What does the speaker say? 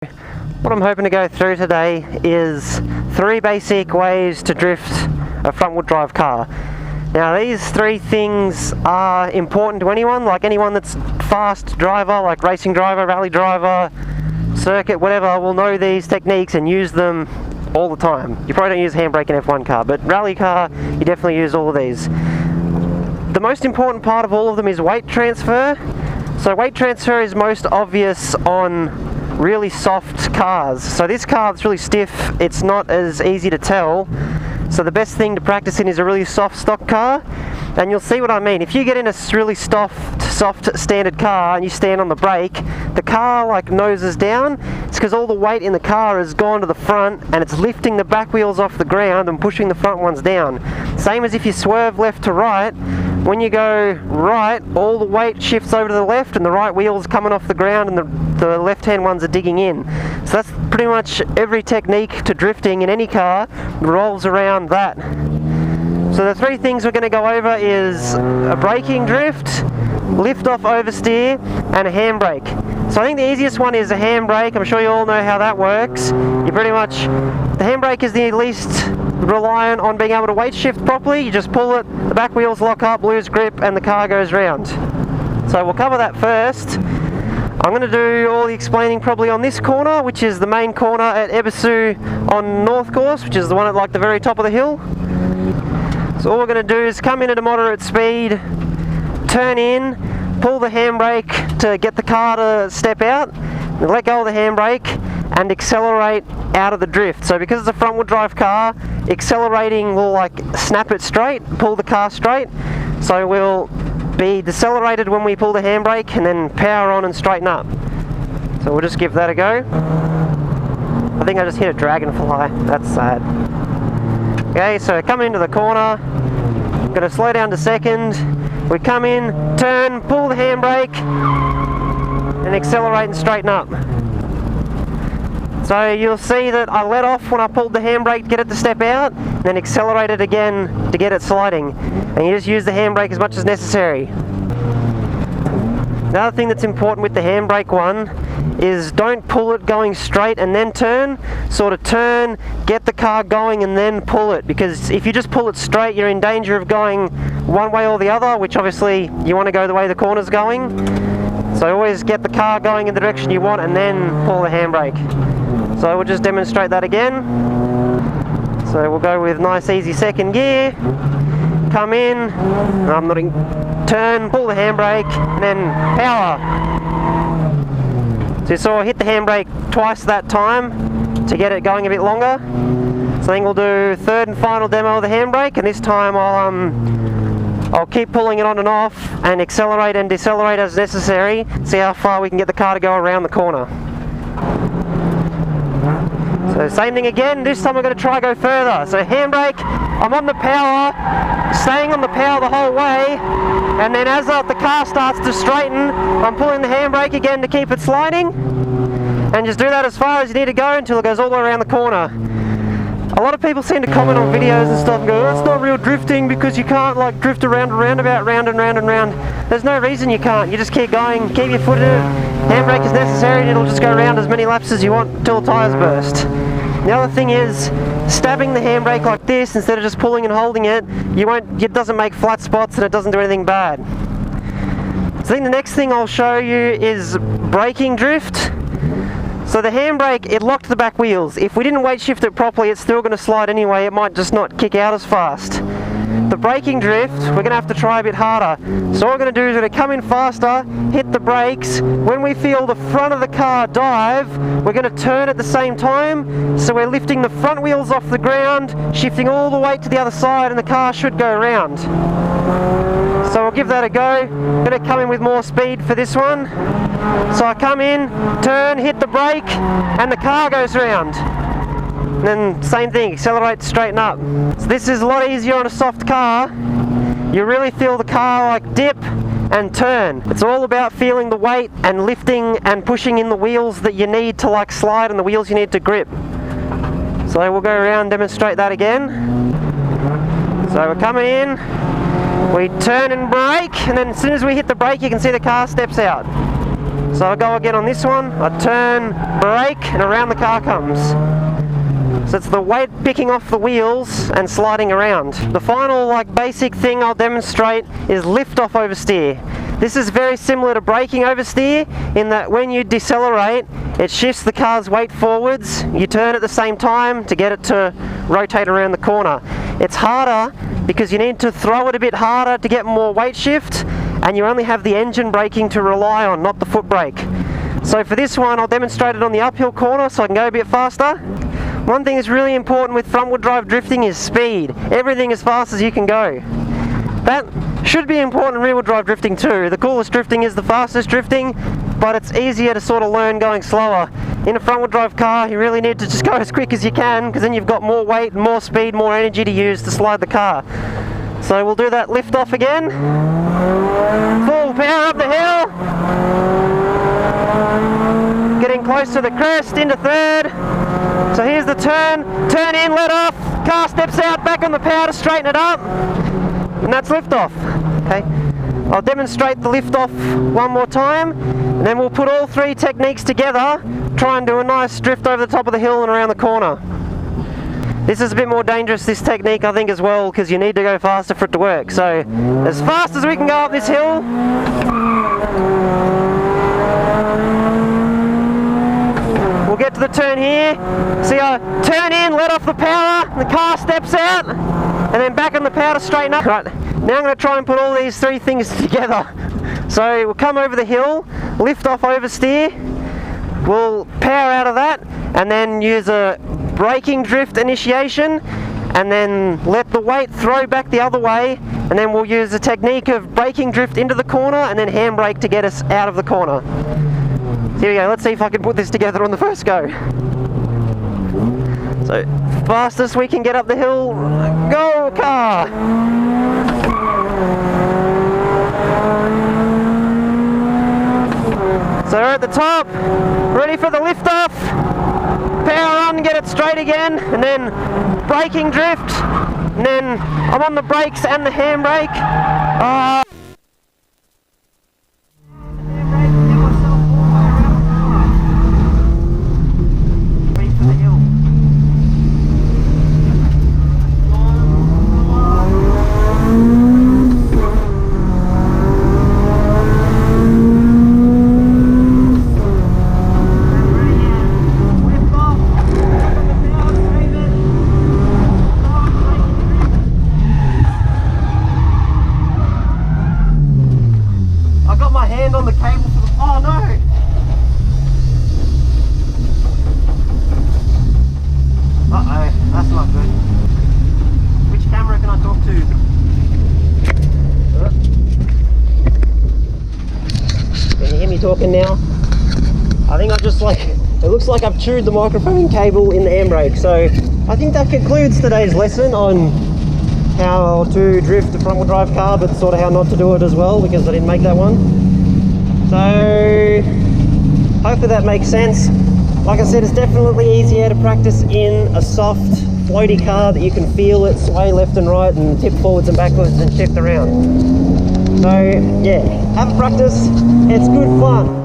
What I'm hoping to go through today is 3 basic ways to drift a front-wheel drive car. Now these 3 things are important to anyone, like anyone that's fast driver, like racing driver, rally driver, circuit, whatever, will know these techniques and use them all the time. You probably don't use handbrake in F1 car, but rally car, you definitely use all of these. The most important part of all of them is weight transfer. So weight transfer is most obvious on really soft cars. So this car that's really stiff, it's not as easy to tell. So the best thing to practice in is a really soft stock car, and you'll see what I mean. If you get in a really soft standard car and you stand on the brake, the car like noses down. It's because all the weight in the car has gone to the front and it's lifting the back wheels off the ground and pushing the front ones down. Same as if you swerve left to right. When you go right, all the weight shifts over to the left and the right wheel's coming off the ground and the left-hand ones are digging in. So that's pretty much every technique to drifting in any car revolves around that. So the 3 things we're going to go over is a braking drift, lift-off oversteer, and a handbrake. So I think the easiest one is a handbrake. I'm sure you all know how that works. The handbrake is the least reliant on being able to weight shift properly. You just pull it, the back wheels lock up, lose grip, and the car goes round. So we'll cover that first. I'm going to do all the explaining probably on this corner, which is the main corner at Ebisu on North Course, which is the one at like the very top of the hill. So all we're going to do is come in at a moderate speed, turn in, pull the handbrake to get the car to step out, let go of the handbrake and accelerate out of the drift. So because it's a front wheel drive car, accelerating will like snap it straight, pull the car straight. So we'll be decelerated when we pull the handbrake and then power on and straighten up. So we'll just give that a go. I think I just hit a dragonfly, that's sad. Okay, so coming into the corner, I'm going to slow down to second. We come in, turn, pull the handbrake and accelerate and straighten up. So you'll see that I let off when I pulled the handbrake to get it to step out, and then accelerated again to get it sliding. And you just use the handbrake as much as necessary. Another thing that's important with the handbrake one is don't pull it going straight and then turn. Sort of turn, get the car going and then pull it, because if you just pull it straight, you're in danger of going one way or the other, which obviously you want to go the way the corner's going. So always get the car going in the direction you want and then pull the handbrake. So we'll just demonstrate that again. So we'll go with nice easy second gear, come in, turn, pull the handbrake and then power. So you saw I hit the handbrake twice that time to get it going a bit longer. So I think we'll do 3rd and final demo of the handbrake, and this time I'll keep pulling it on and off and accelerate and decelerate as necessary. See how far we can get the car to go around the corner. So same thing again, this time we're going to try go further. So handbrake, I'm on the power, staying on the power the whole way, and then as the car starts to straighten, I'm pulling the handbrake again to keep it sliding, and just do that as far as you need to go until it goes all the way around the corner. A lot of people seem to comment on videos and stuff and go, oh, it's not real drifting because you can't like drift around a roundabout, round and round and round. There's no reason you can't. You just keep going, keep your foot in it, handbrake is necessary, and it'll just go around as many laps as you want until the tyres burst. The other thing is, stabbing the handbrake like this instead of just pulling and holding it, it doesn't make flat spots and it doesn't do anything bad. So I think the next thing I'll show you is braking drift. So the handbrake, it locked the back wheels. If we didn't weight shift it properly, it's still going to slide anyway. It might just not kick out as fast. The braking drift, we're going to have to try a bit harder. So what we're going to do is we're going to come in faster, hit the brakes. When we feel the front of the car dive, we're going to turn at the same time. So we're lifting the front wheels off the ground, shifting all the weight to the other side, and the car should go around. So we'll give that a go. I'm going to come in with more speed for this one. So I come in, turn, hit the brake, and the car goes round. And then same thing, accelerate, straighten up. So this is a lot easier on a soft car. You really feel the car like dip and turn. It's all about feeling the weight and lifting and pushing in the wheels that you need to like slide and the wheels you need to grip. So we'll go around and demonstrate that again. So we're coming in, we turn and brake, and then as soon as we hit the brake you can see the car steps out. So I go again on this one, I turn, brake, and around the car comes. So it's the weight picking off the wheels and sliding around. The final basic thing I'll demonstrate is lift-off oversteer. This is very similar to braking oversteer in that when you decelerate, it shifts the car's weight forwards. You turn at the same time to get it to rotate around the corner. It's harder because you need to throw it a bit harder to get more weight shift, and you only have the engine braking to rely on, not the foot brake. So for this one, I'll demonstrate it on the uphill corner so I can go a bit faster. One thing that's really important with front-wheel drive drifting is speed. Everything as fast as you can go. That should be important in rear-wheel drive drifting too. The coolest drifting is the fastest drifting, but it's easier to sort of learn going slower. In a front-wheel drive car, you really need to just go as quick as you can, because then you've got more weight, more speed, more energy to use to slide the car. So we'll do that lift off again. Full power up the hill. Getting close to the crest, into third. So here's the turn in, let off, car steps out, back on the power to straighten it up, and that's lift-off. Okay, I'll demonstrate the lift-off one more time, and then we'll put all three techniques together, try and do a nice drift over the top of the hill and around the corner. This is a bit more dangerous, this technique, I think, as well, because you need to go faster for it to work. So, as fast as we can go up this hill. We'll get to the turn here. See, I turn in, let off the power, the car steps out, and then back on the power to straighten up. Right, now I'm going to try and put all these three things together. So we'll come over the hill, lift off oversteer, we'll power out of that, and then use a braking drift initiation, and then let the weight throw back the other way, and then we'll use a technique of braking drift into the corner, and then handbrake to get us out of the corner. Here we go, let's see if I can put this together on the first go. So, fastest we can get up the hill, go car! So we're at the top, ready for the lift off, power on, get it straight again, and then braking drift, and then I'm on the brakes and the handbrake. On the cable for the, oh no! Uh-oh, that's not good. Which camera can I talk to? Can you hear me talking now? I think I've just it looks like I've chewed the microphone cable in the handbrake. So I think that concludes today's lesson on how to drift a front-wheel drive car, but sort of how not to do it as well, because I didn't make that one. So, hopefully that makes sense. Like I said, it's definitely easier to practice in a soft, floaty car that you can feel it sway left and right and tip forwards and backwards and shift around. So, yeah, have a practice. It's good fun.